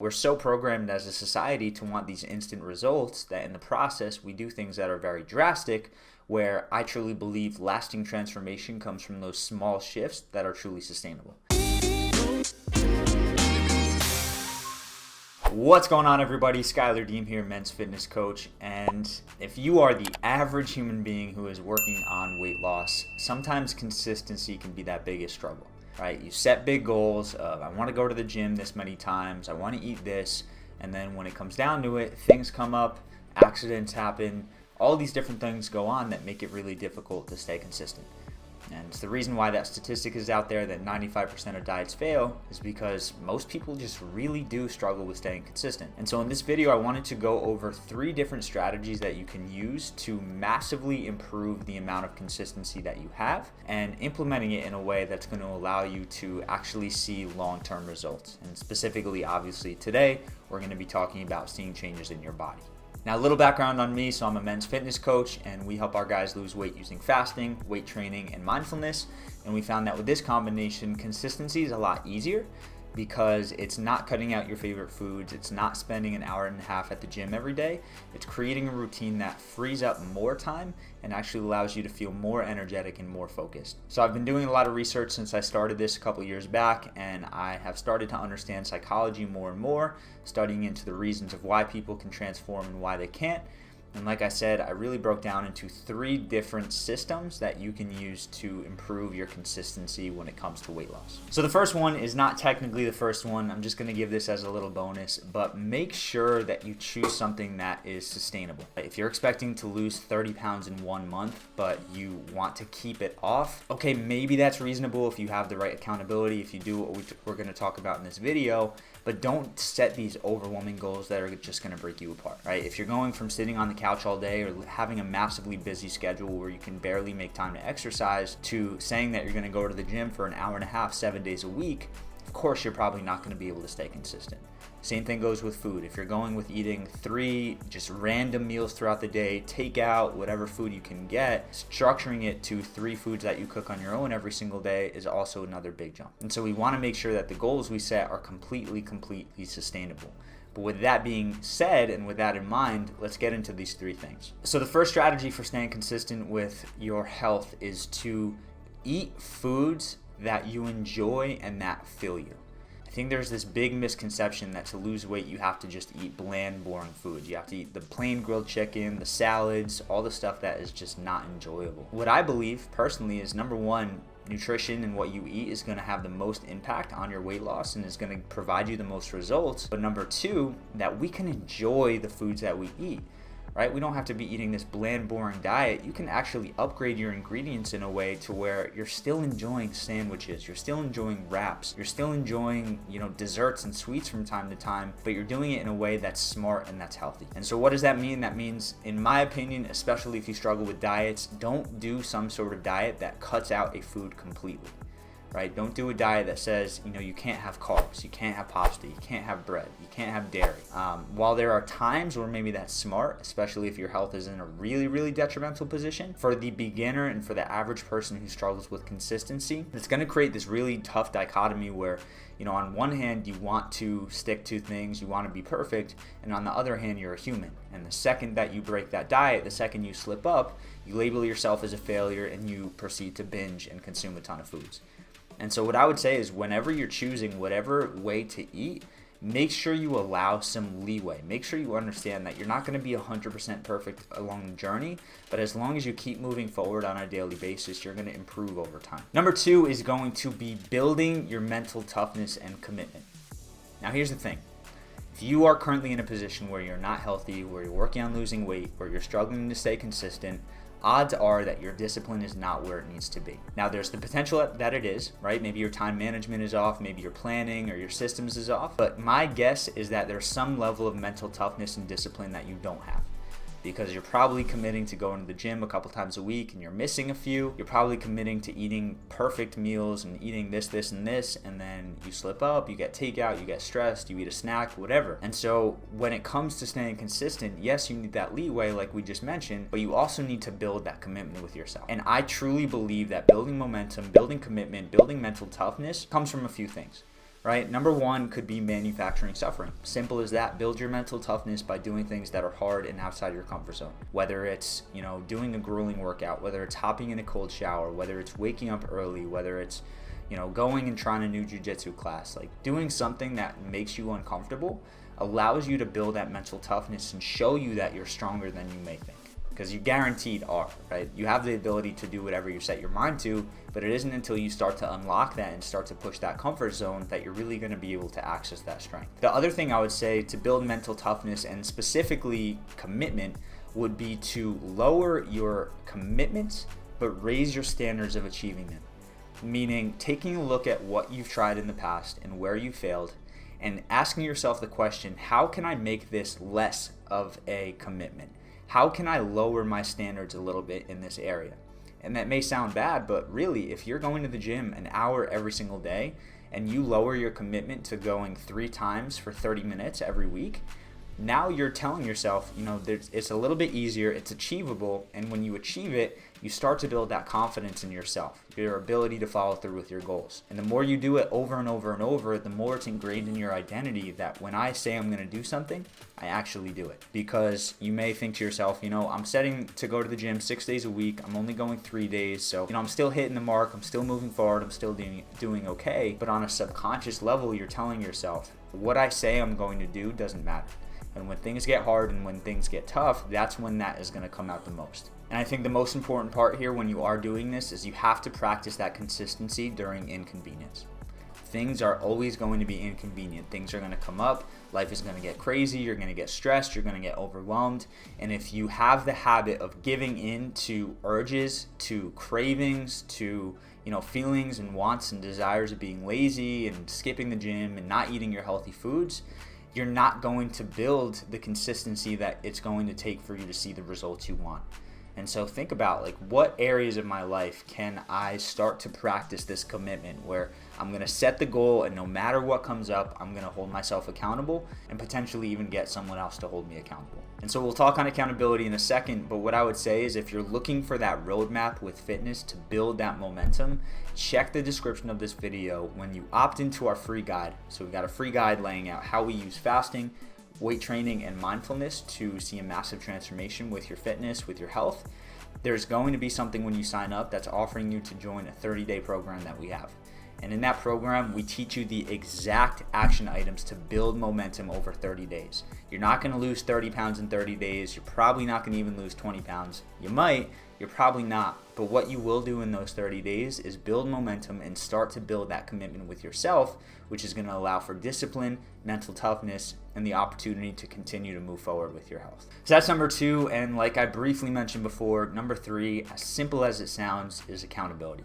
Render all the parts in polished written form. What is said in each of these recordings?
We're so programmed as a society to want these instant results that in the process we do things that are very drastic, where I truly believe lasting transformation comes from those small shifts that are truly sustainable. What's going on, everybody? Schuyler Diehm here, men's fitness coach. And if you are the average human being who is working on weight loss, sometimes consistency can be that biggest struggle. Right? You set big goals of, I want to go to the gym this many times, I want to eat this, and then when it comes down to it, things come up, accidents happen, all these different things go on that make it really difficult to stay consistent. And it's the reason why that statistic is out there that 95% of diets fail is because most people just really do struggle with staying consistent. And so in this video, I wanted to go over 3 different strategies that you can use to massively improve the amount of consistency that you have and implementing it in a way that's going to allow you to actually see long-term results. And specifically, obviously today, we're going to be talking about seeing changes in your body. Now, a little background on me. So I'm a men's fitness coach, and we help our guys lose weight using fasting, weight training, and mindfulness. And we found that with this combination, consistency is a lot easier because it's not cutting out your favorite foods. It's not spending an hour and a half at the gym every day. It's creating a routine that frees up more time and actually allows you to feel more energetic and more focused. So I've been doing a lot of research since I started this a couple years back, and I have started to understand psychology more and more, studying into the reasons of why people can transform and why they can't. And like I said, I really broke down into 3 different systems that you can use to improve your consistency when it comes to weight loss. So the first one is not technically the first one. I'm just going to give this as a little bonus, but make sure that you choose something that is sustainable. If you're expecting to lose 30 pounds in 1 month, but you want to keep it off, okay, maybe that's reasonable if you have the right accountability, if you do what we're going to talk about in this video. But don't set these overwhelming goals that are just going to break you apart, right? If you're going from sitting on the couch all day or having a massively busy schedule where you can barely make time to exercise to saying that you're going to go to the gym for an hour and a half, 7 days a week, of course, you're probably not going to be able to stay consistent. Same thing goes with food. If you're going with eating 3 just random meals throughout the day, take out whatever food you can get, structuring it to 3 foods that you cook on your own every single day is also another big jump. And so we want to make sure that the goals we set are completely sustainable. But with that being said, and with that in mind, let's get into these 3 things. So the first strategy for staying consistent with your health is to eat foods that you enjoy and that fill you. I think there's this big misconception that to lose weight, you have to just eat bland, boring foods. You have to eat the plain grilled chicken, the salads, all the stuff that is just not enjoyable. What I believe personally is, number 1, nutrition and what you eat is going to have the most impact on your weight loss and is going to provide you the most results. But number 2, that we can enjoy the foods that we eat. Right? We don't have to be eating this bland, boring diet. You can actually upgrade your ingredients in a way to where you're still enjoying sandwiches, you're still enjoying wraps, you're still enjoying, desserts and sweets from time to time, but you're doing it in a way that's smart and that's healthy. And so what does that mean? That means, in my opinion, especially if you struggle with diets, don't do some sort of diet that cuts out a food completely. Right? Don't do a diet that says, you can't have carbs, you can't have pasta, you can't have bread, you can't have dairy. While there are times where maybe that's smart, especially if your health is in a really detrimental position, for the beginner and for the average person who struggles with consistency, it's going to create this really tough dichotomy where, on one hand, you want to stick to things, you want to be perfect, and on the other hand, you're a human. And the second that you break that diet, the second you slip up, you label yourself as a failure and you proceed to binge and consume a ton of foods. And so what I would say is, whenever you're choosing whatever way to eat, make sure you allow some leeway. Make sure you understand that you're not going to be 100% perfect along the journey, but as long as you keep moving forward on a daily basis, you're going to improve over time. Number 2 is going to be building your mental toughness and commitment. Now, here's the thing. If you are currently in a position where you're not healthy, where you're working on losing weight, where you're struggling to stay consistent, odds are that your discipline is not where it needs to be. Now, there's the potential that it is, right? Maybe your time management is off, maybe your planning or your systems is off, but my guess is that there's some level of mental toughness and discipline that you don't have. because you're probably committing to going to the gym a couple times a week and you're missing a few. You're probably committing to eating perfect meals and eating this, and then you slip up, you get takeout, you get stressed, you eat a snack, whatever. And so when it comes to staying consistent, yes, you need that leeway like we just mentioned, but you also need to build that commitment with yourself. And I truly believe that building momentum, building commitment, building mental toughness comes from a few things. right? Number one could be manufacturing suffering. Simple as that. Build your mental toughness by doing things that are hard and outside your comfort zone. Whether it's, doing a grueling workout, whether it's hopping in a cold shower, whether it's waking up early, whether it's, going and trying a new jiu-jitsu class. Like, doing something that makes you uncomfortable allows you to build that mental toughness and show you that you're stronger than you may think. Because you guaranteed are, right? You have the ability to do whatever you set your mind to, but it isn't until you start to unlock that and start to push that comfort zone that you're really going to be able to access that strength. The other thing I would say to build mental toughness and specifically commitment would be to lower your commitments, but raise your standards of achieving them. Meaning taking a look at what you've tried in the past and where you failed, and asking yourself the question, how can I make this less of a commitment? How can I lower my standards a little bit in this area? And that may sound bad, but really, if you're going to the gym an hour every single day and you lower your commitment to going 3 times for 30 minutes every week, now you're telling yourself, it's a little bit easier, it's achievable, and when you achieve it, you start to build that confidence in yourself, your ability to follow through with your goals. And the more you do it over and over and over, the more it's ingrained in your identity that when I say I'm going to do something, I actually do it. Because you may think to yourself, I'm setting to go to the gym 6 days a week, I'm only going 3 days, so I'm still hitting the mark, I'm still moving forward, I'm still doing okay. But on a subconscious level, you're telling yourself, what I say I'm going to do doesn't matter. And when things get hard and when things get tough, that's when that is going to come out the most. And I think the most important part here when you are doing this is you have to practice that consistency during inconvenience. Things are always going to be inconvenient. Things are going to come up. Life is going to get crazy. You're going to get stressed. You're going to get overwhelmed. And if you have the habit of giving in to urges, to cravings, to feelings and wants and desires of being lazy and skipping the gym and not eating your healthy foods, you're not going to build the consistency that it's going to take for you to see the results you want. And so think about what areas of my life can I start to practice this commitment where I'm going to set the goal and no matter what comes up, I'm going to hold myself accountable and potentially even get someone else to hold me accountable. And so we'll talk on accountability in a second, but what I would say is if you're looking for that roadmap with fitness to build that momentum, check the description of this video when you opt into our free guide. So we've got a free guide laying out how we use fasting, weight training, and mindfulness to see a massive transformation with your fitness, with your health. There's going to be something when you sign up that's offering you to join a 30-day program that we have. And in that program, we teach you the exact action items to build momentum over 30 days. You're not going to lose 30 pounds in 30 days. You're probably not going to even lose 20 pounds. You might, you're probably not. But what you will do in those 30 days is build momentum and start to build that commitment with yourself, which is going to allow for discipline, mental toughness, and the opportunity to continue to move forward with your health. So that's number 2. And like I briefly mentioned before, number 3, as simple as it sounds, is accountability.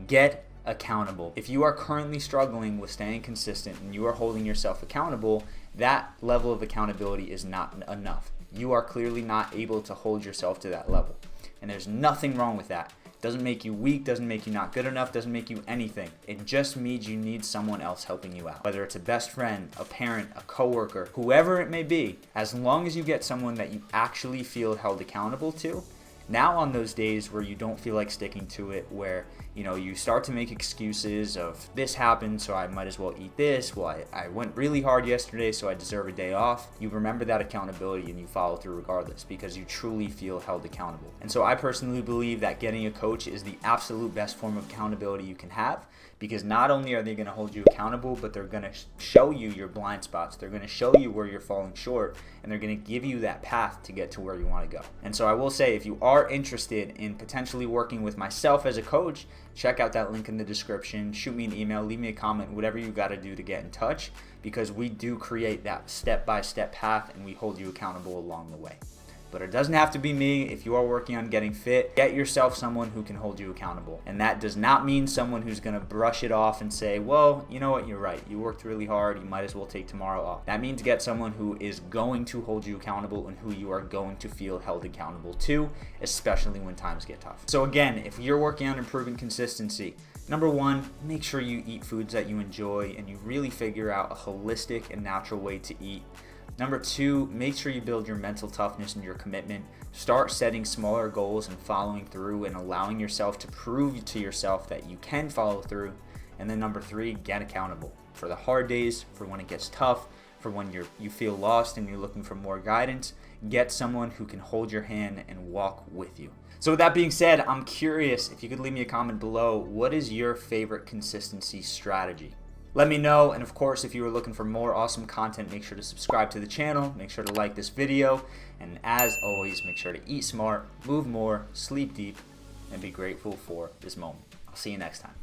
Get accountable. If you are currently struggling with staying consistent and you are holding yourself accountable, that level of accountability is not enough. You are clearly not able to hold yourself to that level. And there's nothing wrong with that. Doesn't make you weak, doesn't make you not good enough, doesn't make you anything. It just means you need someone else helping you out. Whether it's a best friend, a parent, a coworker, whoever it may be, as long as you get someone that you actually feel held accountable to, now on those days where you don't feel like sticking to it, where you start to make excuses of this happened so I might as well eat this, well I went really hard yesterday so I deserve a day off, you remember that accountability and you follow through regardless because you truly feel held accountable. And so I personally believe that getting a coach is the absolute best form of accountability you can have, because not only are they going to hold you accountable, but they're going to show you your blind spots. They're going to show you where you're falling short, and they're going to give you that path to get to where you want to go. And so I will say, if you are interested in potentially working with myself as a coach, check out that link in the description. Shoot me an email, leave me a comment, whatever you got to do to get in touch, because we do create that step-by-step path, and we hold you accountable along the way. But it doesn't have to be me. If you are working on getting fit, get yourself someone who can hold you accountable. And that does not mean someone who's going to brush it off and say, well, you know what, you're right. You worked really hard. You might as well take tomorrow off. That means get someone who is going to hold you accountable and who you are going to feel held accountable to, especially when times get tough. So again, if you're working on improving consistency, number 1, make sure you eat foods that you enjoy and you really figure out a holistic and natural way to eat. Number 2, make sure you build your mental toughness and your commitment. Start setting smaller goals and following through and allowing yourself to prove to yourself that you can follow through. And then number 3, get accountable. for the hard days, for when it gets tough, for when you feel lost and you're looking for more guidance. Get someone who can hold your hand and walk with you. So with that being said, I'm curious if you could leave me a comment below. What is your favorite consistency strategy? Let me know, and of course, if you are looking for more awesome content, make sure to subscribe to the channel, make sure to like this video, and as always, make sure to eat smart, move more, sleep deep, and be grateful for this moment. I'll see you next time.